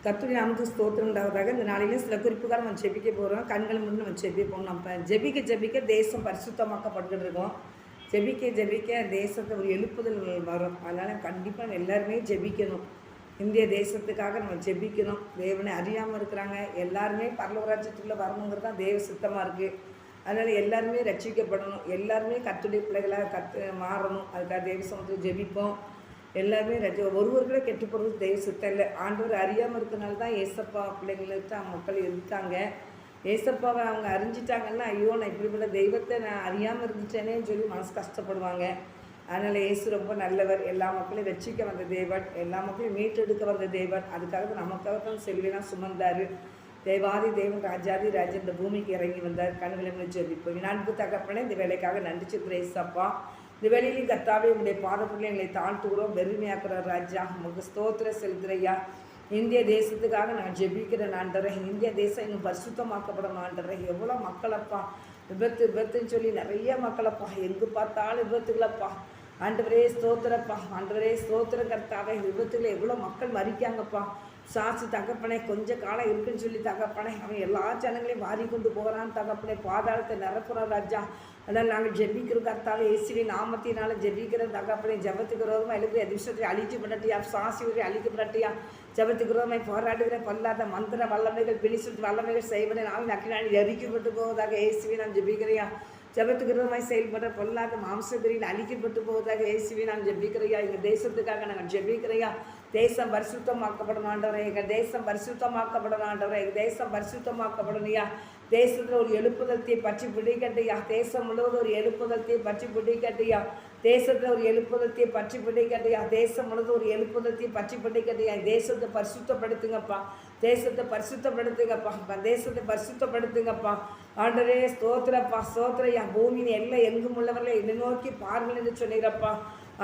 கர்த்தருடைய நாமத்துக்கு ஸ்தோத்திரம் உண்டாவதாக. இந்த நாளிலும் சில குறிப்புக்காக நம்ம ஜெபிக்க போகிறோம். கண்கள் முன்னு நம்ம ஜெபிப்போம். நம்ம ஜெபிக்க தேசம் பரிசுத்தமாக்கப்பட்டுக்கிட்டு இருக்கோம். ஜெபிக்க தேசத்தை ஒரு எழுப்புதல் வரும். அதனால் கண்டிப்பாக நம்ம எல்லாருமே ஜெபிக்கணும். இந்திய தேசத்துக்காக நம்ம ஜெபிக்கணும். தேவனை அறியாமல் இருக்கிறாங்க எல்லாருமே பரலோகராஜ்யத்துக்குள்ளே வரணுங்கிறது தான் தேவ சித்தமாக இருக்குது. அதனால் எல்லாருமே ரட்சிக்கப்படணும். எல்லாருமே கர்த்தருடைய பிள்ளைகளாக மாறணும். அதுக்காக தேவ சமூகத்தில் ஜெபிப்போம். எல்லாருமே ஒருவர்களே கெட்டு போகிறது தெய்வ சித்தம் இல்லை. ஆண்டவர் அறியாமல் இருக்கிறனால தான் ஏசப்பா பிள்ளைங்களுக்கு மக்கள் இருக்காங்க. ஏசப்பாவை அவங்க அறிஞ்சிட்டாங்கன்னா, ஐயோ நான் இப்படிப்பட்ட தெய்வத்தை நான் அறியாமல் இருந்துட்டேனேன்னு சொல்லி மனசு கஷ்டப்படுவாங்க. அதனால் இயேசு ரொம்ப நல்லவர். எல்லா மக்களையும் ரட்சிக்க வந்த தேவன், எல்லா மக்களையும் மீட்டெடுக்க வந்த தேவன். அதுக்காக நமக்காக தான் செல்வியெல்லாம் சுமந்தார். தேவாதி தேவன் ராஜாதி ராஜா இந்த பூமிக்கு இறங்கி வந்தார். கண்களை ஜெபிப்போம். அன்பு தகப்பனே, இந்த வேலைக்காக நன்றிச்சிருக்கிற ஏசப்பா. இந்த வேலையிலையும் கர்த்தாவே உங்களுடைய பாதப்படியில் எங்களை தாழ்த்துகிறோம். பெருமையாக்குற ராஜா, உங்களுக்கு ஸ்தோத்திர செலுத்துறையா. இந்திய தேசத்துக்காக நான் ஜெபிக்கிறேன் ஆண்டவரே. இந்திய தேசம் இன்னும் பரிசுத்தமாக்கப்படும் ஆண்டவரே. எவ்வளோ மக்களப்பா விபத்துன்னு சொல்லி நிறைய மக்களப்பா, எங்கே பார்த்தாலும் விபத்துகளப்பா. ஆண்டவரே ஸ்தோத்திரப்பா, ஆண்டவரே ஸ்தோத்திரம் கர்த்தாவே. விபத்துகளை எவ்வளோ மக்கள் மறிக்காங்கப்பா. சாட்சி தகப்பனே, கொஞ்சம் காலம் இருக்குன்னு சொல்லி தகப்பனே அவன் எல்லா ஜனங்களையும் வாரி கொண்டு போகிறான் தகப்பனே. பாதாளத்தை நிரப்புறான் ராஜா. அதனால் நாங்கள் ஜெபிக்கிறோம் கர்த்தாவே. இயேசுவின் நாமத்தினால ஜெபிக்கிற தகப்பனே. ஜபத்துக்கு ரோகமாக எழுதுகிற அதிர்ஷ்டத்தை அழிச்சு பண்ணட்டியா, சாசி உரை அழிக்கப்படட்டியா. ஜபத்துக்கு ரோகமாய் போராடுகிற பொல்லாத மந்திர வல்லமைகள் பிணிசுட்டு வல்லமைகள் செய்வதை நாள் நக்கினால் எரிக்கப்பட்டு போவதாக இயேசுவை நான் ஜெபிக்கிறையா. ஜபத்துக்கு விரோதமாய் செயல்படுற பொல்லாத மாம்சத்திரியில் அழிக்கப்பட்டு போவதாக இயேசுவை நான் ஜெபிக்கிறையா. எங்கள் தேசத்துக்காக நாங்கள் ஜெபிக்கிறையா. தேசம் பரிசுத்தமாக்கப்படும் ஆண்டவரே. எங்கள் தேசம் பரிசுத்தமாக்கப்படும் ஆண்டவரே. எங்கள் தேசம் பரிசுத்தமாக்கப்படணுயா. தேசத்தில் ஒரு எழுப்புதலத்தை பற்றி பிடிக்கட்டியா. தேசம் முழுவதும் ஒரு எழுப்புதலத்தை பற்றி பிடிக்கட்டியா. தேசத்தில் ஒரு எழுப்புதலத்தை பற்றி பிடிக்கட்டியா. தேசம் முழுவதும் ஒரு எழுப்புதலத்தை பற்றி பிடிக்கட்டியா. தேசத்தை பரிசுத்தப்படுத்துங்கப்பா. தேசத்தை பரிசுத்தப்படுத்துங்கப்பா. தேசத்தை பரிசுத்தப்படுத்துங்கப்பா. ஆண்டவரே ஸ்தோத்திரப்பா, ஸ்தோத்திரையா. பூமியின் எல்லாம் எங்கும் உள்ளவர்களை என்னை நோக்கி பாருங்கள் என்று சொன்னீரப்பா.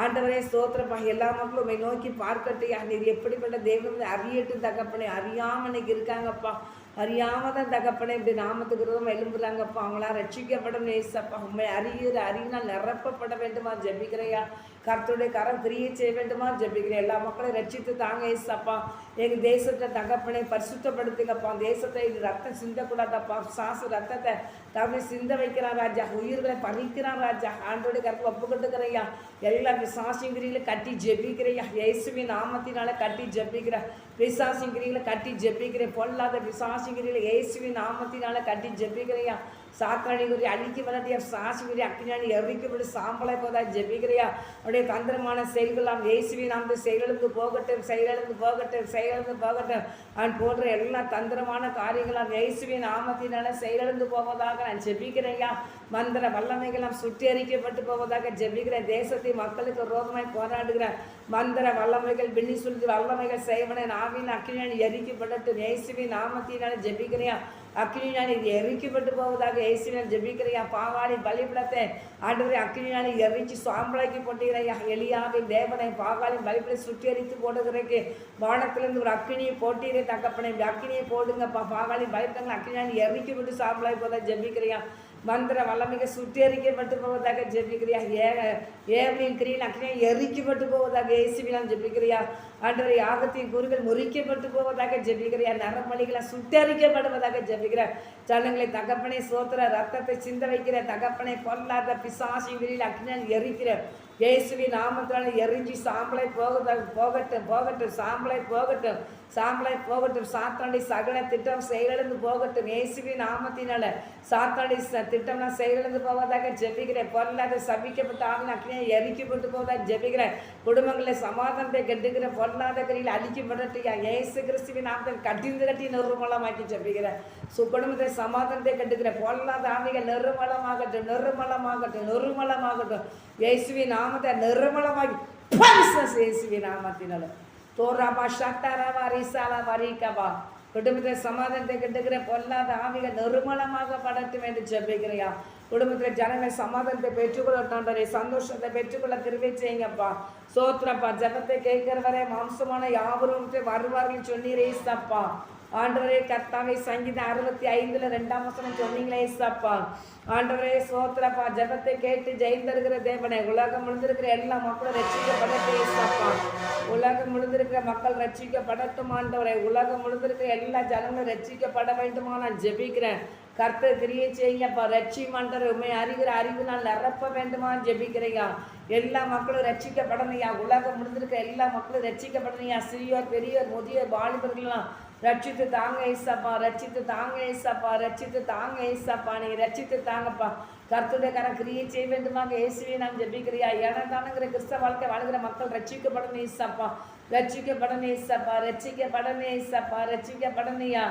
ஆண்டவரே ஸ்தோத்திரப்பா. எல்லா மக்களும் உண்மை நோக்கி பார்க்கட்டையா. நீர் எப்படிப்பட்ட தெய்வம் அறியட்டு தகப்பனே. அறியாமல் இன்னைக்கு இருக்காங்கப்பா. அறியாமல் தான் தகப்பனே இப்படி நாமத்துக்கு விரோதமாக எழும்புறாங்கப்பா. அவங்களாம் ரட்சிக்கப்படணும் ஏசப்பா. உண்மை அறியினால் நிரப்பப்பட வேண்டுமா ஜெபிக்கிறையா. கர்த்தருடைய கரம் கிரியை செய்ய வேண்டுமா ஜெபிக்கிறேன். எல்லா மக்களையும் ரட்சித்து தாங்க ஏசப்பா. எங்கள் தேசத்தை தகப்பனை பரிசுத்தப்படுத்துங்கப்பா. தேசத்தை ரத்தம் சிந்தக்கூடாதப்பா. சாசு ரத்தத்தை தவணை சிந்த வைக்கிறான் ராஜா. உயிர்களை பறிக்கிறான் ராஜா. ஆண்டோடைய கருத்து ஒப்புக்கொண்டுக்கிறையா. எல்லா பிசாசிங்கிரியில கட்டி ஜெபிக்கிறையா. இயேசுவின் நாமத்தினால கட்டி ஜெபிக்கிற பிசாசிங்கிரியில கட்டி ஜெபிக்கிறேன். பொல்லாத பிசாசிங்கிரியில இயேசுவின் நாமத்தினால கட்டி ஜெபிக்கிறையா. சாத்தானி குறி அழிக்க வளர்த்தியா. சாசி குறி அக்கினானி எரிக்கப்பட்டு சாம்பலை போதா ஜெபிக்கிறையா. அவருடைய தந்திரமான செயல்களாம் இயேசுவின் நாமத்தை செயலிழந்து போகட்டும், செயலிழந்து போகட்டும், செயலிழந்து போகட்டும். அவன் போன்ற எல்லா தந்திரமான காரியங்களாம் இயேசுவின் நாமத்தினால செயலிழந்து போவதாக நான் ஜெபிக்கிறையா. மந்திர வல்லமைகளாம் சுட்டெரிக்கப்பட்டு போவதாக ஜெபிக்கிறேன். தேசத்தை மக்களுக்கு ரோகமாய் போராடுகிற மந்திர வல்லமைகள் பின்னி சுருதி வல்லமைகள் செய்வன நாவின் அக்கினானி எரிக்கப்படட்டும். இயேசுவின் நாமத்தினால ஜெபிக்கிறையா. அக்கினியானி எரிக்கப்பட்டு போவதாக இயேசுவினால் ஜெபிக்கிறையா. பாவாடி பலிபடத்தை ஆண்டவரை அக்கினியானி எரிச்சு சாம்பலாக்கி போட்டுகிறையா. எலியாவின் தேவனை பாகாலின் பலிபடை சுற்றி எரித்து போடுகிறக்கு வானத்திலிருந்து ஒரு அக்கினியை போட்டீரே தகப்பனை. அக்கினியை போடுங்கப்பா. பாகாலின் பலிபடங்கள் அக்கினியானி எரிக்கப்பட்டு சாம்பலாக்கி போவதாக ஜெபிக்கிறையா. மந்திர வல்லமைக சுட்டெரிக்கப்பட்டு போவதாக ஜெபிக்கிறியா. ஏவலின் கிரியில் அக்கினியை எரிக்கப்பட்டு போவதாக இயேசுவினால் ஜெபிக்கிறியா. ஆண்டவரை யாகத்தின் குருகள் முறிக்கப்பட்டு போவதாக ஜெபிக்கிறியா. நரம்பலிகளை சுட்டரிக்கப்படுவதாக ஜெபிக்கிற ஜனங்களை தகப்பனை சோத்திர ரத்தத்தை சிந்த வைக்கிற தகப்பனை பொல்லாத பிசாசிகளில் அக்கினியால் எரிக்கிற இயேசுவின் நாமத்தினால எரிஞ்சி சாம்பலை போகட்டும் போகட்டும். சாம்பலை போகட்டும், சாம்பலை போகட்டும். சாத்தாண்டி சகல திட்டம் செயலிழந்து போகட்டும். இயேசுவின் நாமத்தினால சாத்தாண்டி திட்டம்னா செயலிழந்து போவதாக ஜெபிக்கிறேன். பொல்லாத சபிக்கப்பட்ட ஆவின் அக்கினியை எரிக்கப்பட்டு போவதாக ஜெபிக்கிறேன். குடும்பங்களை சமாதானத்தை கட்டுகிற பொல்லாத கரையில் அழிக்கப்படட்டியா. இயேசு கிறிஸ்துவின் நாமத்தில் கட்டி நிர்மூலமாக்கி ஜெபிக்கிறேன். குடும்பத்தை சமாதானத்தை கட்டுகிற பொல்லாத ஆவிகள் நிர்மூலமாகட்டும், நிர்மூலமாகட்டும், நிர்மூலமாகட்டும். இயேசுவின் நாமத்தை நிர்மூலமாகி இயேசுவின் நாமத்தினால தோராபா சட்டாராவா ரிசாலா வரிகபா. குடும்பத்தை சமாதானத்தை கட்டுகிற பொல்லாத ஆவிகள் நிர்மூலமாக படட்டும் என்று ஜெபிக்கிறையா. குடும்பத்தில் ஜனங்கள் சமாதானத்தை பெற்றுக்கொள்ளட்டாண்டே, சந்தோஷத்தை பெற்றுக்கொள்ள கிருபை செய்யுங்கப்பா. சோத்திரப்பா. ஜபத்தை கேட்கிற வரை மாம்சமான யாவரும் வருவார்கள் சொன்னீரே சப்பா. ஆண்டவரே கர்த்தாவே சங்கீதம் 65:2 சொன்னீங்களே ஏசப்பா. ஆண்டவரே சோத்திரப்பா, ஜெபத்தை கேட்டு ஜெயிந்திருக்கிற தேவனே, உலகம் முழுந்திருக்கிற எல்லா மக்களும் ரட்சிக்கப்படட்டும் ஏசப்பா. உலகம் முழுந்திருக்கிற மக்கள் ரட்சிக்கப்படட்டும் ஆண்டவரே. உலகம் முழுந்திருக்கிற எல்லா ஜனங்களும் ரட்சிக்கப்பட வேண்டுமா நான் ஜெபிக்கிறேன். கர்த்தர் கிரியை செய்யுங்கப்பா. ரட்சிமாண்டவர் உண்மை அறிகிற அறிவினால் நிரப்ப வேண்டுமா ஜெபிக்கிறையா. எல்லா மக்களும் ரட்சிக்கப்படணையா. உலகம் முடிந்திருக்கிற எல்லா மக்களும் ரட்சிக்கப்படணையா. சிறியோர் பெரியோர் முதியோர் வாலிபர்கள்லாம் ரட்சித்து தாங்க ஏசப்பா. ரட்சித்து தாங்க ஏசப்பா. ரட்சித்து தாங்க ஏசப்பா. நீ ரட்சித்து தாங்கப்பா. கர்த்தருடைய கரம் கிரியை செய்ய வேண்டுமாக இயேசுவே நாம் ஜெபிக்கிறியா. ஏனதானுங்கிற கிறிஸ்தவ வாழ்க்கை வாழ்கிற மக்கள் ரட்சிக்கப்படணும் ஏசப்பா. ரட்சிக்கப்படணும் ஏசப்பா. ரட்சிக்கப்படணும் ஏசப்பா. ரட்சிக்கப்படணையா.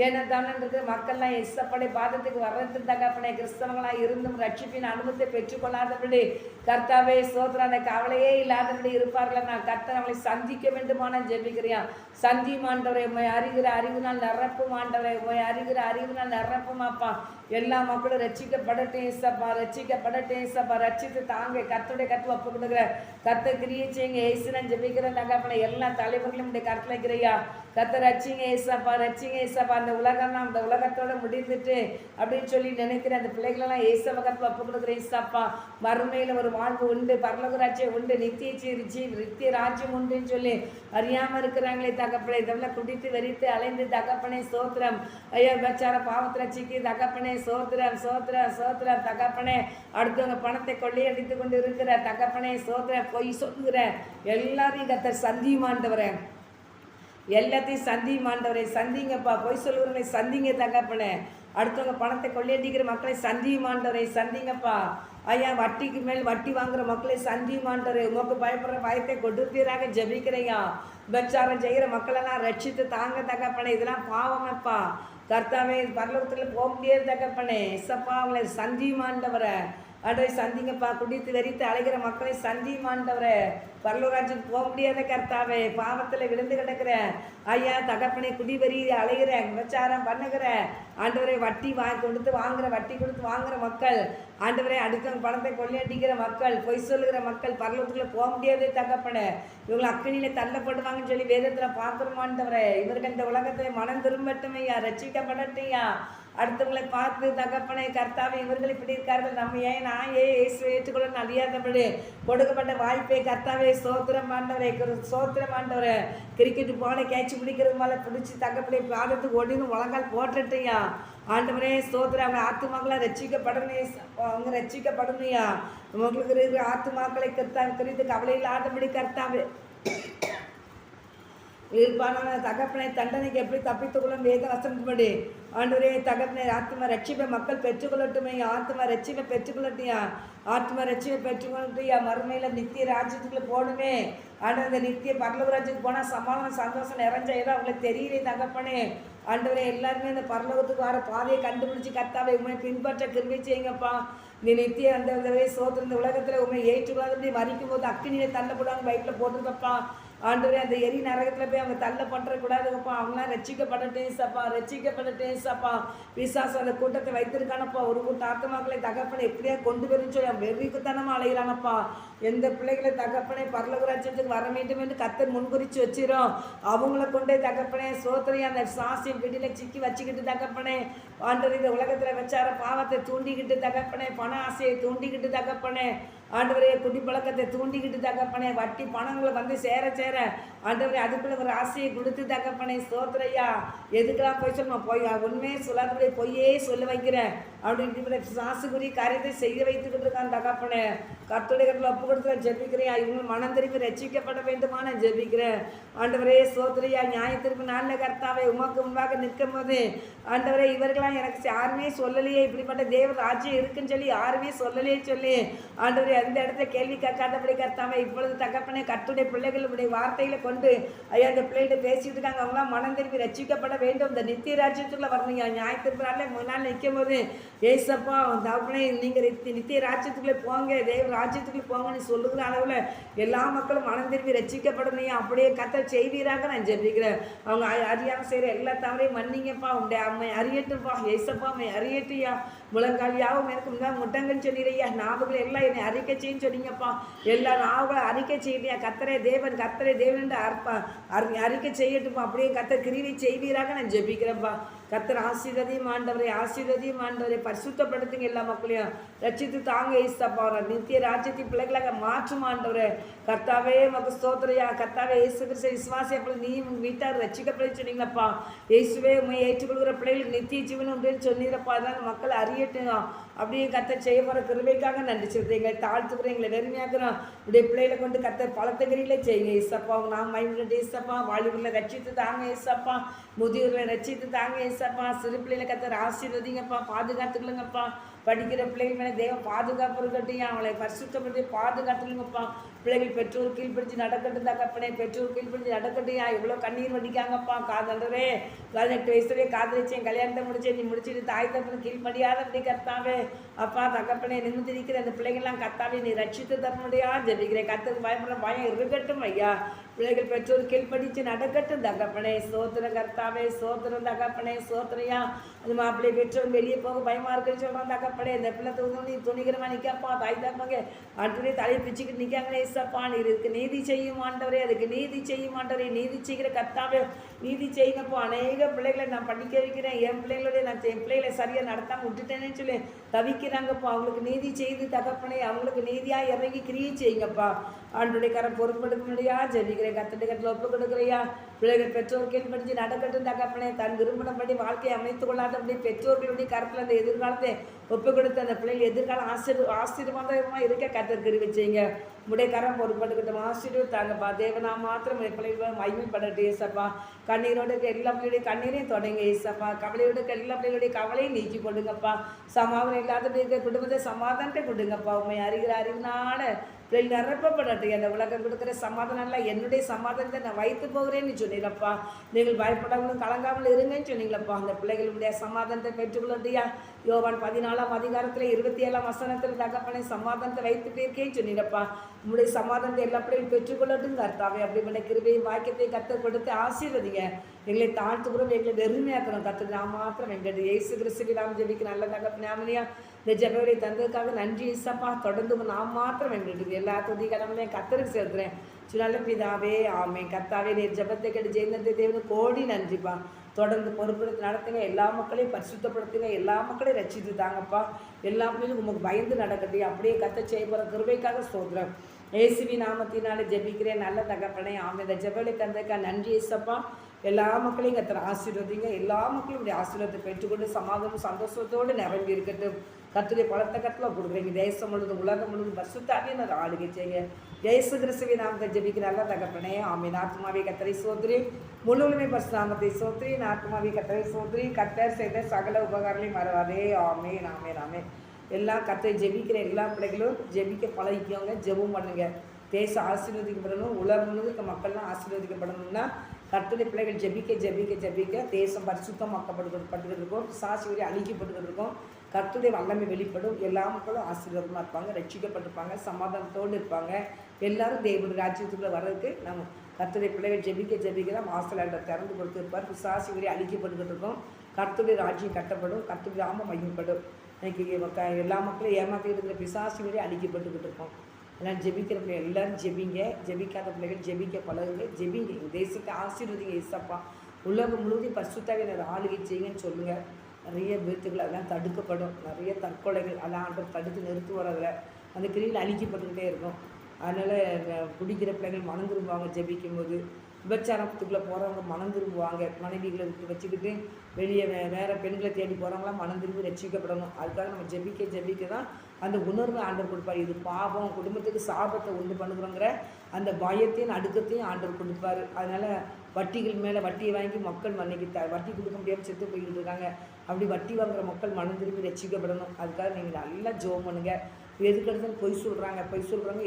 ஏனதானே இருக்கிற மக்கள்லாம் இசப்படை பாதத்துக்கு வர்றது தகப்பனே. கிறிஸ்தவங்களாக இருந்தும் ரட்சிப்பின் அனுபவத்தை பெற்றுக்கொள்ளாதபடி கர்த்தாவே சோதரன் அந்த கவலையே இல்லாதபடி இருப்பார்கள். நான் கர்த்தர் அவளை சந்திக்க வேண்டுமான ஜெபிக்கிறியா. சந்தி மாண்டவரை உண்மை அறிகிற அறிவினால் நிரப்பும் ஆண்டவரை. உண்மை அறிகிற அறிவினால் நிரப்புமாப்பா. எல்லா மக்களும் ரட்சிக்கப்படட்டும் ஏசப்பா. ரட்சிக்கப்படட்டும் ஏசப்பா. ரட்சித்து தாங்க. கர்த்தருடைய கருத்து ஒப்பு கொடுக்குற கர்த்தர் கிரியை செய்யுங்க ஏசுன்னு ஜெபிக்கிற தகப்பனை. எல்லா தலைவர்களும் இந்த கருத்தில் இருக்கிறையா. கர்த்தர் ரட்சிங்க ஏசப்பா. ரட்சிங்க ஏசப்பா. அந்த உலகம் அந்த உலகத்தோட முடிந்துட்டு அப்படின்னு சொல்லி நினைக்கிறேன். அந்த பிள்ளைகளெல்லாம் ஏசப்பா கருத்து ஒப்பு கொடுக்குறேன் ஏசப்பா. மறுமையில் ஒரு வாழ்வு உண்டு, பரலோக ராஜ்யம் உண்டு, நித்திய ராஜ்யம் உண்டுன்னு சொல்லி அறியாமல் இருக்கிறாங்களே தகப்பனே. இதெல்லாம் குடித்து வெறித்து அலைந்து தகப்பனே சோத்திரம். ஐயா பச்சார பாவத்தில் சிக்கி தகப்பனே சோத்திரம் சோத்திரம் சோத்திரம் தகப்பனே. அடுத்தவங்க பணத்தை கொள்ளையடித்து கொண்டு இருக்கிற தகப்பனே சோத்திரம். பொய் சொல்லுகிற எல்லாரையும் கர்த்தர் சந்தியுமாண்டவரே. எல்லாத்தையும் சந்தியுமாண்டவரை. சந்திங்கப்பா. பொய் சொல்லுகிறவங்களை சந்திங்க தகப்பனே. அடுத்தவங்க பணத்தை கொள்ளையடிக்கிற மக்களை சந்தியுமாண்டவரை. சந்திங்கப்பா. ஐயா வட்டிக்கு மேல் வட்டி வாங்குற மக்களை சந்தியுமாண்டவரை. உமக்கு பயப்படுற பயத்தை கொடுப்பீராக ஜெபிக்கிறையா. விபச்சாரம் செய்கிற மக்களெல்லாம் ரட்சித்து தாங்க தகப்பனே. இதெல்லாம் பாவமப்பா. கர்த்தாவே பரலோகத்தில் போக முடியாது தகப்பனே. இசப்பா அவங்களை சந்தியுமாண்டவரை. அடை சந்திங்கப்பா. குடித்து வெறித்து அழைக்கிற மக்களை சந்தியுமாண்டவரை. பரலோராஜ்யத்துக்கு போக முடியாத கர்த்தாவே. பாவத்தில் விழுந்து கிடக்கிற ஐயா தகப்பனை குடிவெறி அலைகிற விபச்சாரம் பண்ணுகிற ஆண்டவரை வட்டி கொடுத்து வாங்குற வட்டி கொடுத்து வாங்குற மக்கள் ஆண்டவரை அடுத்தவங்க பணத்தை கொள்ளையடிக்கிற மக்கள் பொய் சொல்லுகிற மக்கள் பரலோகத்துக்குள்ள போக முடியாதே தகப்பனை. இவங்களை அக்கினியில தள்ளப்படுவாங்கன்னு சொல்லி வேதத்தில் பார்க்குறோமாண்டவரை. இவர்கள் இந்த உலகத்தை மனம் திரும்பட்டுமையா. ரட்சிக்கப்படட்டையா. அடுத்தவங்களை பார்த்து தகப்பனை கர்த்தாவை இவர்கள் இப்படி இருக்கார்கள், நம்ம ஏன் நான் இயேசுவை ஏற்றுக்கொள்ள அறியாதபடி கொடுக்கப்பட்ட வாய்ப்பை கர்த்தாவே சோத்திரம் ஆண்டவரே. சோத்திரம் ஆண்டவரே. கிரிக்கெட்டு போல கேட்ச் பிடிக்கிறது மேலே பிடிச்சி தகப்பனை பாதத்துக்கு ஒடின்னு முழங்கால் போட்டுட்டையா. ஆண்டவரே சோத்திரம். அவங்க ஆத்துமாக்களை ரட்சிக்கப்படணும். அவங்க ரட்சிக்கப்படணுயா. உங்களுக்கு இருக்கிற ஆத்துமாக்களை குறித்து கவலையில் ஆட்டப்படி கர்த்தாவே இருப்பான தகப்பனை தண்டனைக்கு எப்படி தப்பித்துக்கொள்ளும் வேத வசனப்படி ஆண்டவரே தகப்பனை ஆத்மா ரட்சிப்பை மக்கள் பெற்றுக்கொள்ளட்டுமே. ஆத்மா ரட்சிப்பை பெற்றுக்கொள்ளட்டியா. ஆத்மா ரட்சிப்பை பெற்றுக்கொள்ளட்டியா. மறுமையில் நித்திய ராஜ்யத்துக்குள்ள போகணுமே. ஆனால் அந்த நித்திய பரலோக ராஜ்யத்துக்கு போனால் சமாதானம் சந்தோஷம் நிறைஞ்ச ஏதோ அவங்களுக்கு தெரியலே தகப்பனே. ஆண்டவரே எல்லாருமே இந்த பரலோகத்துக்கு வர பாதையை கண்டுபிடிச்சி கர்த்தாவை உண்மை பின்பற்ற கிருபை செய்யுங்கப்பா. நீ நித்திய அந்த சோதனை இந்த உலகத்தில் உண்மை ஏற்றுக்கொள்ளாதபடி மறிக்கும் போது அக்கினியை தள்ளப்படான்னு பைக்கில் போட்டுருக்கப்பா. ஆண்டவரே அந்த எரி நரகத்தில் போய் அவங்க தள்ள பண்ணுறக்கூடாதுப்பா. அவங்களாம் ரட்சிக்கப்படட்டேன் சப்பா. ரட்சிக்கப்படட்டேன் சப்பா. விசுவாசம் அந்த கூட்டத்தை வைத்திருக்கானப்பா. ஒரு கூட்ட ஆத்மாக்களை தகப்பனை எப்படியா கொண்டு வரும்னு சொல்லி அவன் வெறிக்குத்தனமாக அலைகிறானப்பா. எந்த பிள்ளைகளை தகப்பனை பரலோக ராஜ்யத்துக்கு வர வேண்டும் என்று கர்த்தர் முன்குறித்து வச்சிரும். அவங்கள கொண்டே தகப்பனே சோதனையை அந்த சாசியம் பிடியில் சிக்கி வச்சுக்கிட்டு தகப்பனே. ஆண்டவர் இந்த உலகத்தில் வச்சார பாவத்தை தூண்டிக்கிட்டு தகப்பனே. பண ஆசையை தூண்டிக்கிட்டு தகப்பனே. ஆண்டவரே குடிப்பழக்கத்தை தூண்டிக்கிட்டு தகப்பனே. வட்டி பணங்களை வந்து சேர சேர ஆண்டவரே அதுக்குள்ள ஒரு ஆசையை கொடுத்து தகப்பனே. சோதரையா எதுக்கெல்லாம் போய் சொல்லணும். போய் உண்மையே சொல்லாதபடி பொய்யே சொல்ல வைக்கிறேன் அப்படின்னு சாசுகுரி காரியத்தை செய்ய வைத்துக்கிட்டு இருக்கான் தகப்பனே. கர்த்தருடைய கருத்தில் ஒப்பு கொடுத்து ஜெபிக்கிறேன். இவங்க மனம் திரும்பி ரட்சிக்கப்பட வேண்டுமா நான் ஜெபிக்கிறேன். ஆண்டவரே சோதரையா நியாயத்திற்கு நல்ல கர்த்தாவை உமக்கு முன்பாக நிற்கும் போது ஆண்டவரே இவர்களாம் எனக்கு யாருமே சொல்லலையே இப்படிப்பட்ட தேவ ராஜ்யம் இருக்குன்னு சொல்லி யாருமே சொல்லலையே சொல்லி ஆண்டவரே அந்த இடத்துல கேள்வி கேட்காதபடி கர்த்தாவை இப்பொழுது தகப்பனே கர்த்தருடைய பிள்ளைகளுடைய வார்த்தைகளை கொண்டு ஐயா அந்த பிள்ளைகிட்ட பேசிட்டு இருக்காங்க. அவங்களாம் மனம் திரும்பி ரட்சிக்கப்பட வேண்டும். இந்த நித்திய ராஜ்யத்துக்குள்ள வரணுங்க. நியாயத்திற்கு நாளில் முன்னாள் நிற்கும் போது ஏசப்பா தகப்பனே நீங்கள் நித்திய ராஜ்யத்துக்குள்ளே போங்க, தேவ ராஜ்யத்துக்குள்ளே போங்கன்னு சொல்லுகிற அளவில் எல்லா மக்களும் மனம் திரும்பி ரட்சிக்கப்படணும். அப்படியே கர்த்தர் செய்வீராக நான் ஜெபிக்கிறேன். அவங்க அறியாமல் செய்கிற எல்லா தவறையும் மன்னிங்கப்பா. உங்களுடைய அம்மை அறியட்டும்ப்பா. ஏசப்பா அம்மை அறியட்டியா. முழங்காலியாகவும் எனக்கு முட்டங்கன்னு சொல்லிடுறையா. ஞாபகம் எல்லாம் என்னை அறிக்கை செய்யன்னு சொன்னீங்கப்பா. எல்லா நாவ அறிக்கை செய்யலையா கத்தரே தேவன் என்று அறிக்கை செய்யட்டும்ப்பா. அப்படியே கத்தர் கிரியை செய்வீராக நான் ஜெபிக்கிறேன்ப்பா. கத்தர் ஆசீர்வதியும் ஆண்டவரை பரிசுத்தப்படுத்துங்க. எல்லா மக்களையும் ரட்சித்து தாங்க ஏசப்பா. நித்திய ராஜ்யத்தின் பிள்ளைகளாக மாற்றும் ஆண்டவரே. கர்த்தாவே மக்கு ஸ்தோத்திரையா. கர்த்தாவே இயேசு கிறிஸ்து விசுவாசி அப்படி நீ வீட்டார் ரட்சிக்கப்படி சொன்னீங்களப்பா. இயேசுவே உண்மை ஏற்றுக்கொள்கிற பிள்ளைகளுக்கு நித்திய ஜீவன் உண்டுன்னு சொன்னீரப்பா. அதனால் மக்கள் அறியட்டும். அப்படியே கத்தர் செய்ய போகிற கிருபைக்காக நன்றி சொல்கிறேன். எங்களை தாழ்த்துக்கிறோம், எங்களை வெறுமையாக்குறோம். இப்படியே பிள்ளைகளை கொண்டு கத்தர் பலத்தகிரியில செய்யுங்க ஏசப்பா. நாம் மைண்ட் ஏசப்பா. வாலிபர்களை ரட்சித்து தாங்க ஏசப்பா. முதியோர்களை ரட்சித்து தாங்க ஏசப்பா. சிறு பிள்ளைகளை கத்தர் ஆசீர்வதிங்கப்பா, பாதுகாத்துக்கலுங்கப்பா. படிக்கிற பிள்ளைகள் மேலே தேவ பாதுகாப்பு இருக்கட்டும். அவளை பரிசுத்தப்படுத்தி பாதுகாத்துலுங்கப்பா. பிள்ளைகள் பெற்றோர் கீழ்பிடிச்சு நடக்கட்டும் தகப்பனே. பெற்றோர் கீழ்பிடிச்சு நடக்கட்டும். எவ்வளோ கண்ணீர் வடிக்காங்கப்பா. காதலரே 18 வயசுலேயே காதலிச்சேன், கல்யாணத்தை முடிச்சேன், நீ முடிச்சுட்டு தாய் தப்பனை கீழ்படியாத அப்படி கர்த்தாவே அப்பா தகப்பனே நிமிந்திருக்கிற அந்த பிள்ளைகள்லாம் கர்த்தாவே நீ ரட்சித்து தரமுடியா ஜெபிக்கிறேன். கர்த்தருக்கு பயப்படுற பயம் இருக்கட்டும் ஐயா. பிள்ளைகள் பெற்றோர் கீழ்படிச்சு நடக்கட்டும் தகப்பனே. சோத்திரம் கர்த்தாவே, சோத்திரம் தகப்பனே, சோத்திரையா. அது மாப்பிள்ளை பெற்றோர் வெளியே போக பயமா இருக்குன்னு சொல்கிறான் தகப்பனே. இந்த பிள்ளை நீ துணிகிறவா நிற்காப்பா. தாய் தப்பாங்க ஆண்டவரே தலையை பிச்சுக்கிட்டு நிற்காங்களே ஏசப்பா. நீ இதுக்கு நீதி செய்யும் ஆண்டவரே, அதுக்கு நீதி செய்யும் ஆண்டவரே. நீதி செய்கிற கர்த்தாவே நீதி செய்யுங்கப்போ. அநேக பிள்ளைகளை நான் படிக்க வைக்கிறேன். என் பிள்ளைகளோட என் பிள்ளைகளை சரியாக நடத்தாமல் விட்டுட்டேன்னு சொல்லி தவிக்கிறாங்கப்பா. அவங்களுக்கு நீதி செய்து தகப்பனே, அவங்களுக்கு நீதியாக இறங்கி கிரியை செய்யுங்கப்பா. ஆண்டுடைய கரம் பொறுப்படுத்த முடியா ஜெபிக்கிறேன். கத்தட்டு கட்டில் ஒப்பு கொடுக்குறையா. பிள்ளைகள் பெற்றோர் கீழ்படிச்சு நடக்கட்டும் தகப்பனே. தன் விரும்பினபடி வாழ்க்கையை அமைத்துக் கொள்ளாதபடி பெற்றோர்களுடைய கருத்தில் அந்த எதிர்காலத்தை ஒப்பு கொடுத்து அந்த பிள்ளைகள் எதிர்காலம் ஆசீர்வாதமாக இருக்க கத்தர் கிருபை செய்யுங்க. உடைய கரம் பொறுப்பட்டுக்கிட்டோம். ஆசீர்வதித்தாங்கப்பா. தேவனா மாத்திரம் பிள்ளைகள் மகிமைப்படட்டும் ஏசப்பா. கண்ணீரோடு எல்லா பிள்ளைகளுடைய கண்ணீரையும் தொடங்க ஏசப்பா. கவலையோடு எல்லா பிள்ளைகளுடைய கவலையும் நீக்கி கொடுங்கப்பா. சமாதானம் இல்லாத குடும்பத்தை சமாதானத்தை கொடுங்கப்பா. உண்மை அறிகிற அறிவினால பிள்ளைகள் நிரப்பப்படட்டும். அந்த உலகம் கொடுக்குற சமாதானம் இல்லை, என்னுடைய சமாதானத்தை நான் வைத்து போகிறேன்னு சொன்னீங்களப்பா. நீங்கள் பயப்படாமலும் கலங்காமல் இருங்கன்னு சொன்னீங்களப்பா. அந்த பிள்ளைகளுடைய சமாதானத்தை பெற்றுக்கொள்ளட்டியா. யோவான் 14ஆம் அதிகாரத்தில் 27ஆம் வசனத்தில் தகப்பனை சமாதானத்தை வைத்து போயிருக்கேன்னு சொன்னீங்கப்பா. உங்களுடைய சமாதானத்தை எல்லா பிள்ளைகளும் பெற்றுக்கொள்ளட்டும் கர்த்தாவே. அப்படி பண்ண கிருபையும் வாக்கியத்தை கற்றுக் கொடுத்து ஆசீர்வதிங்க. எங்களை தாழ்த்துக்கிறோம், எங்களை வெறுமையாக்கிறோம். கற்று நான் மாத்திரம் எங்களுடைய இயேசு கிறிஸ்துவின் நாம் ஜெபிக்க நல்ல தகப்பனாமனியா. இந்த ஜெபங்களை தந்ததுக்காக நன்றி இசப்பா. தொடர்ந்து நான் மாத்திரம் எங்களுக்கு எல்லா துதி கடமையும் கத்தருக்கு செலுத்துறேன். நல்ல பிதாவே ஆமென். கர்த்தாவே நீர் ஜெபத்தை கேட்டு ஜெயந்தத்தை தேவனுக்கு கோடி நன்றிப்பா. தொடர்ந்து பொறுப்படுத்தி நடத்துங்க. எல்லா மக்களையும் பரிசுத்தப்படுத்துங்க. எல்லா மக்களையும் ரட்சித்து தாங்கப்பா. எல்லா பிள்ளைகளும் உங்களுக்கு பயந்து நடக்கட்டும். அப்படியே கத்த செய்ய போகிற கிருபைக்காக ஸ்தோத்திரம். இயேசுவின் நாமத்தினாலே ஜெபிக்கிறேன் நல்ல தகப்பனே ஆமென். இந்த ஜெபங்களை தந்ததுக்காக நன்றி இசப்பா. எல்லா மக்களையும் கத்தரை ஆசீர்வதிங்க. எல்லா மக்களும் இப்படி ஆசீர்வாதத்தை பெற்றுக்கொண்டு சமாதானம் சந்தோஷத்தோடு நிரம்பி இருக்கட்டும். கர்த்தருடைய பலத்த கட்டளை கொடுக்குறீங்க. தேசம் முழுவதும் உலகம் முழுவதும் பரிசுத்தாவே நான் ஆளுகை செய்யுங்க. இயேசு கிறிஸ்துவின் நாமத்தை ஜெபிக்கிற நல்ல தகப்பனே ஆமென். ஆத்மாவே கர்த்தரை சோதரி, முழுவதுமே பரிசுத்தநாமத்தை சோதரி. ஆத்மாவே கர்த்தரை சோதரி. கர்த்தர் செய்த சகல உபகாரங்களையும் மறவாதே. ஆமென் ஆமென் ஆமென். எல்லாம் கர்த்தரை ஜெபிக்கிற எல்லா பிள்ளைகளும் ஜெபிக்க பழகிக்கோங்க. ஜெபம் பண்ணுங்க. தேசம் ஆசீர்வதிக்கப்படணும். உலகம் முழுவதும் மக்கள்லாம் ஆசீர்வதிக்கப்படணும்னா கர்த்தருடைய பிள்ளைகள் ஜெபிக்க ஜெபிக்க ஜெபிக்க தேசம் பரிசுத்தமாக்கப்பட்டுக்கிட்டு இருக்கும். சாசி வரை அழிக்கப்பட்டுக்கிட்டு இருக்கும். கர்த்தருடைய வல்லமை வெளிப்படும். எல்லா மக்களும் ஆசீர்வாதமாக இருப்பாங்க, ரட்சிக்கப்பட்டிருப்பாங்க, சமாதானத்தோடு இருப்பாங்க. எல்லாரும் தேவனுடைய ராஜ்யத்துக்குள்ளே வர்றதுக்கு நம்ம கர்த்தருடைய பிள்ளைகள் ஜெபிக்க ஜெபிக்க தான் வாசலாண்ட திறந்து கொடுத்துருப்பார். பிசாசி வரை அழிக்கப்பட்டுக்கிட்டு இருக்கும். கர்த்தருடைய ராஜ்யம் கட்டப்படும். கர்த்தருடைய நாமம் மகிமைப்படும். இன்னைக்கு எல்லா மக்களும் ஏமாற்றிட்டு இருக்கிற பிசாசி வரை அழிக்கப்பட்டுக்கிட்டு இருக்கோம். எல்லாம் ஜெபிக்கிற பிள்ளைகள் எல்லோரும் ஜெபிங்க. ஜெபிக்காத பிள்ளைகள் ஜெபிக்க பழகுங்க. ஜெபிங்க. தேசத்தை ஆசீர்வதிங்க ஏசப்பா. உலகம் முழுவதும் பரிசுத்தாவே ஆளுகை செய்யுங்கன்னு சொல்லுங்கள். நிறைய விருத்துகள் அதெல்லாம் தடுக்கப்படும். நிறைய தற்கொலைகள் அதெல்லாம் தடுத்து நிறுத்துவார். அதில் அந்த கிரியில் அழிக்கப்பட்டுக்கிட்டே இருக்கும். அதனால் குடிக்கிற பிள்ளைகள் மனம் திரும்புவாங்க. ஜெபிக்கும் போது விபச்சாரத்துக்குள்ளே போகிறவங்க மனம் திரும்புவாங்க. மனைவிகளை வச்சுக்கிட்டு வெளியே வேறு பெண்களை தேடி போகிறவங்களாம் மனம் திரும்பி ரட்சிக்கப்படணும். அதுக்காக நம்ம ஜெபிக்க தான் அந்த உணர்வை ஆண்டவர் கொடுப்பார். இது பாவம், குடும்பத்துக்கு சாபத்தை உண்டு பண்ணுறோங்கிற அந்த பயத்தையும் அடுக்கத்தையும் ஆண்டவர் கொடுப்பார். அதனால் வட்டிகள் மேலே வட்டியை வாங்கி மக்கள் அன்றைக்கி வட்டி கொடுக்க முடியாமல் செத்து போய்கிட்டு இருக்காங்க. அப்படி வட்டி வாங்குகிற மக்கள் மனம் திரும்பி ரட்சிக்கப்படணும். அதுக்காக நீங்கள் நல்லா ஜெபம் பண்ணுங்கள். எதுக்கு எடுத்தாலும் பொய் சொல்கிறாங்க.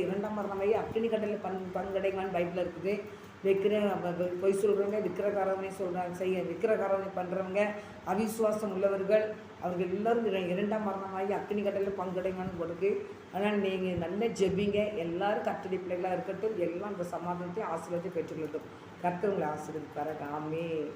2ஆம் மரணமாகி அக்கினி கடலில் பங்கடைங்களான்னு பைபிளில் இருக்குது. பொய் சொல்கிறவங்க விக்கிரகாரவனை சொல்கிறாங்க. விக்கிரகாரவனை பண்ணுறவங்க அவிசுவாசம் உள்ளவர்கள் அவர்கள் எல்லோரும் 2ஆம் மரணமாகி அக்கினி கடலில் பங்கடைங்கன்னு கொடுக்கு. அதனால் நீங்கள் நல்ல ஜெபிங்க. எல்லோரும் கர்த்தருடைய பிள்ளைகளாக இருக்கட்டும். எல்லாம் இந்த சமாதானத்தையும் ஆசீர்வாதத்தை பெற்றுக்கொள்ளட்டும். கர்த்தர் உங்களை ஆசீர்வதிப்பார். ஆமென்.